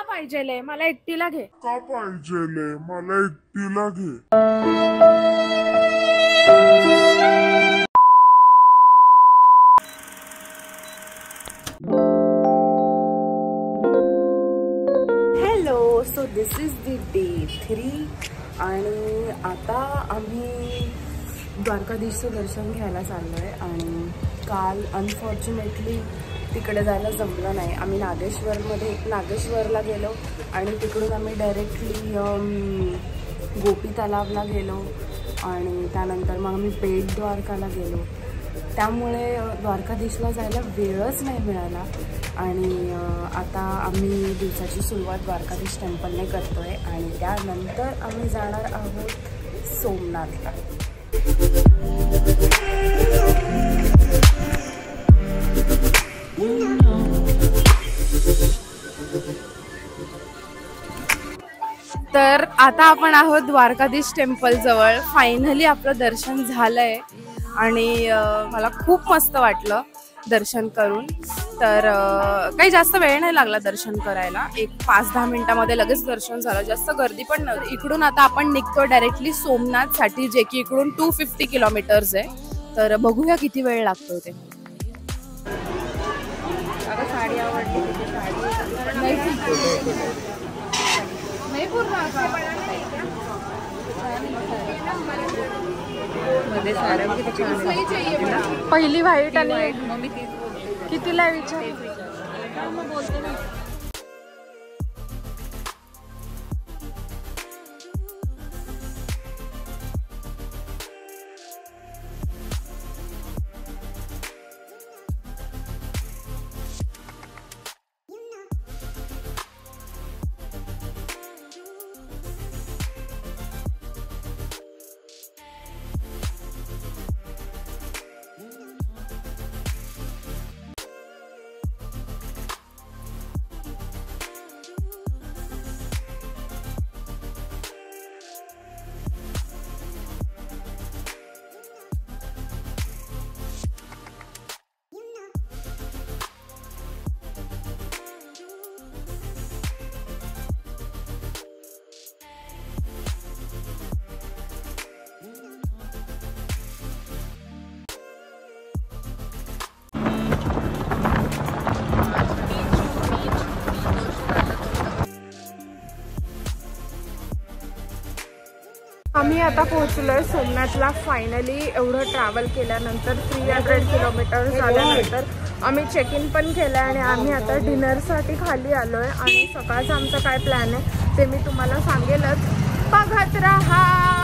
पाहिजेले मला एकटीला घे. का पाहिजेले मला एकटीला घे. Hello, so this is the day 3 आणि आता आम्ही द्वारकाधीशचं दर्शन घ्यायला चाललोय. आणि काल अनफॉर्च्युनेटली तिकडे जायला जमलं नाही. आम्ही नागेश्वरला गेलो आणि तिकडून आम्ही डायरेक्टली गोपी तलावला गेलो आणि त्यानंतर मग आम्ही बेट द्वारकाला गेलो. त्यामुळे द्वारकाधीशला जायला वेळच नाही मिळाला. आणि आता आम्ही दिवसाची सुरुवात द्वारकाधीश टेम्पलने करतोय आणि त्यानंतर आम्ही जाणार आहोत सोमनाथला. तर आता आपण आहोत द्वारकाधीश टेम्पल जवळ. फायनली आपलं दर्शन झालंय आणि मला खूप मस्त वाटलं दर्शन करून. तर काही जास्त वेळ नाही लागला दर्शन करायला. एक 5-10 मिनिटामध्ये लगेच दर्शन झालं. जास्त गर्दी पण नव्हती. इकडून आता आपण निघतो डायरेक्टली सोमनाथसाठी, जे की इकडून 250 किलोमीटर्स आहे. तर बघूया किती वेळ लागतो ते. आता साडी आवडली नाही पूर्ण मध्ये साड्या किती छान. पहिली व्हाईट आणि कितीला विचार बोलते ना. आम्ही आता पोहोचलोय सोमनाथला फायनली. एवढं ट्रॅव्हल केल्यानंतर 300 किलोमीटर झाल्यानंतर आम्ही चेक इन पण केलं आणि आम्ही आता डिनरसाठी खाली आलोय. आणि सकाळचा आमचा काय प्लॅन आहे ते मी तुम्हाला सांगेलच. बघत राहा.